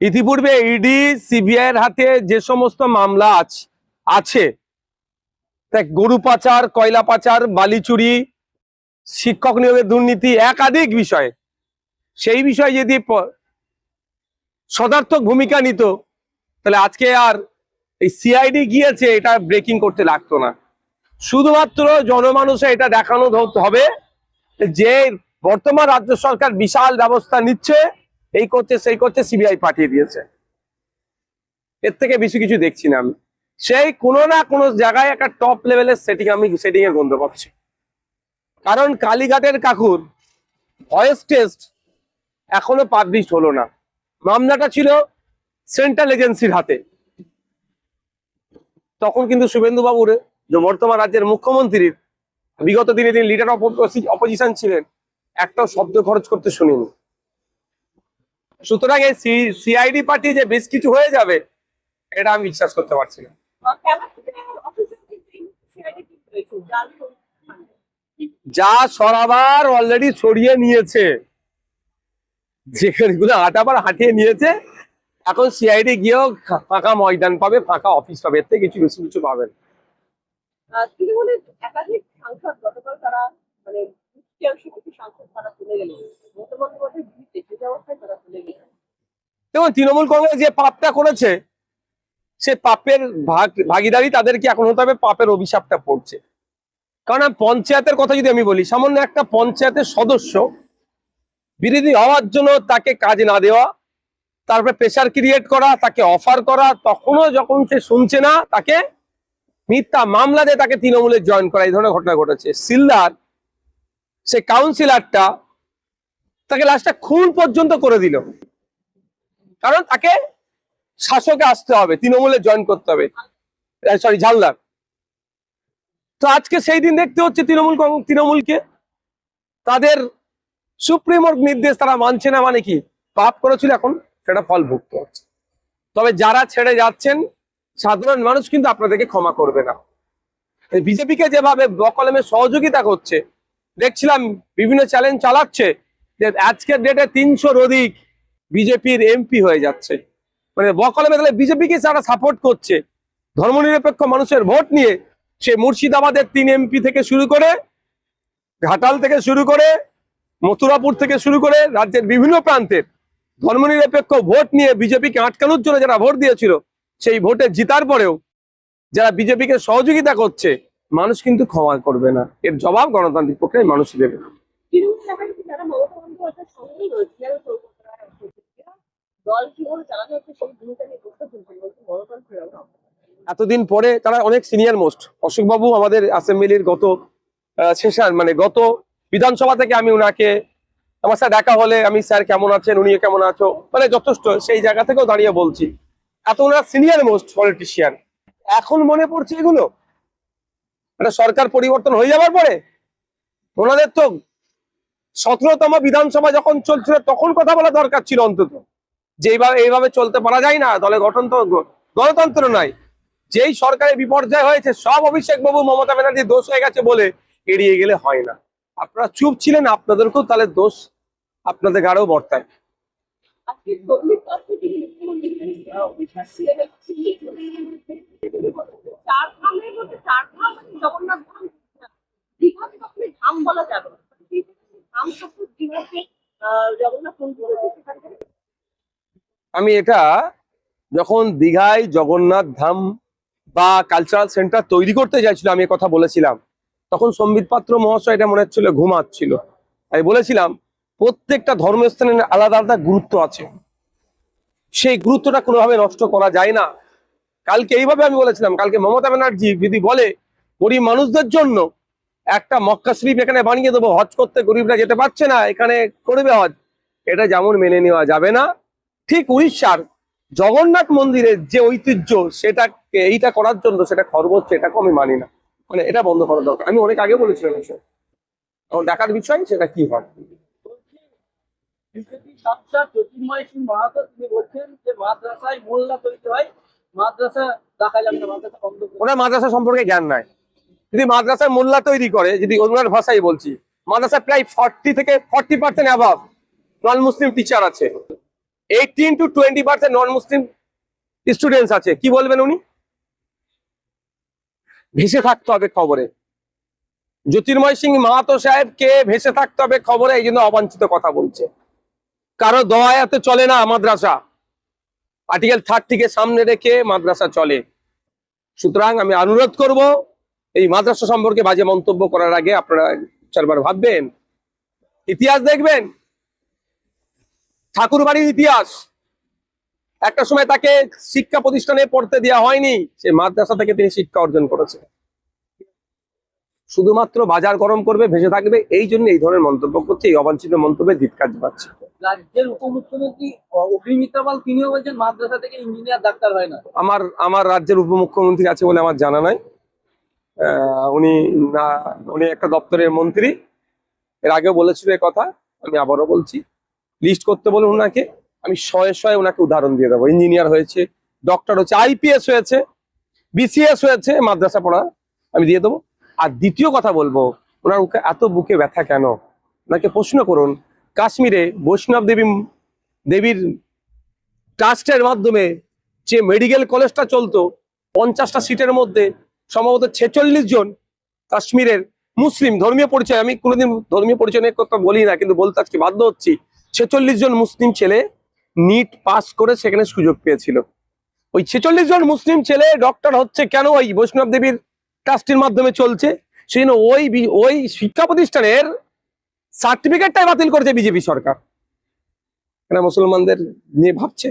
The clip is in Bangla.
ইতিপূর্বে ইডি সিবিআই এর হাতে যে সমস্ত মামলা আছে গরু পাচার, কয়লা পাচার, বালি চুরি, শিক্ষক নিয়োগের দুর্নীতি, একাধিক বিষয়ে, সেই বিষয়ে যদি সদার্থক ভূমিকা নিত তাহলে আজকে আর এই সিআইডি গিয়েছে এটা ব্রেকিং করতে লাগতো না। শুধুমাত্র জনমানুষে এটা দেখানো হবে যে বর্তমান রাজ্য সরকার বিশাল ব্যবস্থা নিচ্ছে, এই করছে সেই করছে, সিবিআই পাঠিয়ে দিয়েছে। এর থেকে বেশি কিছু দেখছি না আমি। সেই কোনো না কোনো জায়গায় একটা টপ লেভেলের সেটিং এর গন্ধ পাচ্ছি। কারণ কালীঘাটের কাকুর ভয়েস টেস্ট এখনো পাবলিশ হলো না। মামলাটা ছিল সেন্ট্রাল এজেন্সির হাতে। তখন কিন্তু শুভেন্দু বাবুর, যে বর্তমান রাজ্যের মুখ্যমন্ত্রীর, বিগত দিনে তিনি লিডার অফ অপোজিশন ছিলেন, একটাও শব্দ খরচ করতে শুনিনি। সুতরাং এই সিআইডি পার্টি যে বেশ কিছু হয়ে যাবে এটা আমি বিশ্বাস করতে পারছি না। যা সরাবার অলরেডি সরিয়ে নিয়েছে, যেগুলো আটাবার হাঁটিয়ে নিয়েছে, এখন সিআইডি গিয়েও ফাঁকা ময়দান পাবে, ফাঁকা অফিস পাবে, এর থেকে কিছু পাবেন। একাধিক সাংসদ গতকাল তারা মানে সাংসদ তারা চলে গেলেন, দেখুন, তৃণমূল কংগ্রেস যে পাপটা করেছে সে পাপের ভাগিদারি তাদেরকে এখন হতে হবে, পাপের অভিশাপটা পড়ছে। কারণ পঞ্চায়েতের কথা যদি আমি বলি, সামান্য একটা পঞ্চায়েতের সদস্য বিরোধী হওয়ার জন্য তাকে কাজ না দেওয়া, তারপরে প্রেশার ক্রিয়েট করা, তাকে অফার করা, তখনও যখন সে শুনছে না তাকে মিথ্যা মামলা দিয়ে তাকে তৃণমূলে জয়েন করা, এই ধরনের ঘটনা ঘটেছে। সিলদার সে কাউন্সিলরটা তাকে লাস্টটা খুন পর্যন্ত করে দিল, কারণ তাকে শাসকে আসতে হবে, তৃণমূলে জয়েন করতে হবে, সরি ঝালদার। তো আজকে সেই দিন দেখতে হচ্ছে তৃণমূলকে তাদের সুপ্রিমোর নির্দেশ তারা মানছে না, মানে কি পাপ করেছিল এখন সেটা ফল ভুগতে হচ্ছে। তবে যারা ছেড়ে যাচ্ছেন সাধারণ মানুষ কিন্তু আপনাদেরকে ক্ষমা করবে না। বিজেপিকে যেভাবে বকলমে সহযোগিতা করছে দেখছিলাম, বিভিন্ন চ্যালেঞ্জ চালাচ্ছে যে আজকের ডেটে 300-র অধিক বিজেপির এমপি হয়ে যাচ্ছে, মানে বকলমে তাহলে বিজেপিকে যারা সাপোর্ট করছে ধর্মনিরপেক্ষ মানুষের ভোট নিয়ে, সে মুর্শিদাবাদের 3 এমপি থেকে শুরু করে, ঘাটাল থেকে শুরু করে, মথুরাপুর থেকে শুরু করে রাজ্যের বিভিন্ন প্রান্তের ধর্মনিরপেক্ষ ভোট নিয়ে বিজেপিকে আটকানোর জন্য যারা ভোট দিয়েছিল, সেই ভোটে জিতার পরেও যারা বিজেপিকে সহযোগিতা করছে, মানুষ কিন্তু ক্ষমা করবে না। এর জবাব গণতান্ত্রিক প্রক্রিয়ায় মানুষই দেবে। এতদিন পরে তারা অনেক সিনিয়র মোস্ট, অশোকবাবু আমাদের অ্যাসেম্বলির গত সেশন, মানে গত বিধানসভা থেকে আমি উনাকে, আমার সাথে দেখা হলে আমি স্যার কেমন আছেন, উনি কেমন আছো, মানে যথেষ্ট সেই জায়গা থেকেও দাঁড়িয়ে বলছি, এত ওনারা সিনিয়র মোস্ট পলিটিশিয়ান। এখন মনে পড়ছে এগুলো একটা সরকার পরিবর্তন হয়ে যাবার পরে? ওনাদের তো 17তম বিধানসভা যখন চলছিল তখন কথা বলা দরকার ছিল অন্তত, যে এইভাবে চলতে পারা যায় না, দলে গঠন তো গণতন্ত্র নয়। যেই সরকারের বিপর্যয় হয়েছে সব অভিষেক বাবু মমতা ব্যানার্জির দোষ হয়ে গেছে বলে এড়িয়ে গেলে হয় না। আপনারা চুপ ছিলেন, আপনাদেরকেও তাহলে দোষ আপনাদের গাড়েও বর্তায়। আমি এটা যখন দীঘায় জগন্নাথ ধাম বা কালচারাল সেন্টার তৈরি করতে চাইছিল, আমি কথা বলেছিলাম, তখন সম্বিত পাত্র মহাশয় এটা মনে হচ্ছিল ঘুমাচ্ছিল। আমি বলেছিলাম প্রত্যেকটা ধর্মস্থানের আলাদা আলাদা গুরুত্ব আছে, সেই গুরুত্বটা কোনোভাবে নষ্ট করা যায় না। কালকে এইভাবে আমি বলেছিলাম, কালকে মমতা ব্যানার্জি যদি বলে গরিব মানুষদের জন্য একটা মক্কা শরীফ এখানে বানিয়ে দেবো, হজ করতে গরিবরা যেতে পারছে না, এখানে করবে হজ, এটা যেমন মেনে নেওয়া যাবে না, ঠিক উড়িষ্যার জগন্নাথ মন্দিরের যে ঐতিহ্য সেটাকে এইটা করার জন্য সেটা খরচ হচ্ছে, এটাকে আমি মানি না। মানে এটা বন্ধ করা দরকার। আমি অনেক আগে বলেছিলাম বিষয়, এখন দেখার বিষয় সেটা কি হয়। ওনার মাদ্রাসা সম্পর্কে জ্ঞান নাই। যদি মাদ্রাসায় মোল্লা তৈরি করে, যদি ওনার ভাষাই বলছি, মাদ্রাসা প্রায় 40 থেকে 40% অ্যাভাব নন মুসলিম টিচার আছে। 18 to 20% নন মুসলিম স্টুডেন্টস আছে। কি বলবেন উনি? ভেসে থাকতে হবে খবরে। জ্যোতির্ময় সিং মাহাতো সাহেবকে ভেসে থাকতে হবে খবরে, এই জন্য অবাঞ্ছিত কথা বলছে। কারো দয়াতে চলে না মাদ্রাসা, আর্টিকেল 30 কে সামনে রেখে মাদ্রাসা চলে। সুতরাং আমি অনুরোধ করব, এই মাদ্রাসা সম্পর্কে বাজে মন্তব্য করার আগে আপনারা চারবার ভাববেন, ইতিহাস দেখবেন। ঠাকুর বাড়ির ইতিহাস, একটা সময় তাকে শিক্ষা প্রতিষ্ঠানে পড়তে দেওয়া হয়নি, সে মাদ্রাসা থেকে তিনি শিক্ষা অর্জন করেছে। শুধুমাত্র বাজার গরম করবে, ভেসে থাকবে, এই জন্য এই ধরনের মন্তব্য করছে। এই অবাঞ্ছিত মন্তব্যে ধিক্কার জানাচ্ছি। রাজ্যের উপমুখ্যমন্ত্রী অগ্নিমিত্রাপাল তিনিও বলছেন মাদ্রাসা থেকে ইঞ্জিনিয়ার ডাক্তার হয় না। আমার রাজ্যের উপমুখ্যমন্ত্রী আছে বলে আমার জানা নাই। উনি একটা দপ্তরের মন্ত্রী, এর আগেও বলেছিল এই কথা, আমি আবারও বলছি, লিস্ট করতে বলুন ওনাকে, আমি শয়ে শয়ে ওনাকে উদাহরণ দিয়ে দেবো। ইঞ্জিনিয়ার হয়েছে, ডক্টর হচ্ছে, আইপিএস হয়েছে, বিসিএস হয়েছে, মাদ্রাসা পড়া, আমি দিয়ে দেবো। আর দ্বিতীয় কথা বলবো, ওনার এত বুকে ব্যথা কেন? ওনাকে প্রশ্ন করুন, কাশ্মীরে বৈষ্ণব দেবীর ট্রাস্টের মাধ্যমে যে মেডিকেল কলেজটা চলতো, 50টা সিটের মধ্যে সম্ভবত 46 জন কাশ্মীরের মুসলিম, ধর্মীয় পরিচয়, আমি কোনোদিন ধর্মীয় পরিচয় নিয়ে কথা বলি না, কিন্তু বলতে আজকে বাধ্য হচ্ছি, 46 জন মুসলিম ছেলে নিট পাস করে সেখানে সুযোগ পেয়েছিল। ওই 46 জন মুসলিম ছেলে ডক্টর হচ্ছে কেন? ওই বৈষ্ণব দেবীর ট্রাস্টের মাধ্যমে চলছে, সেই জন্য ওই শিক্ষা প্রতিষ্ঠানের সার্টিফিকেটটাই বাতিল করেছে বিজেপি সরকার। এরা মুসলমানদের নিয়ে ভাবছে।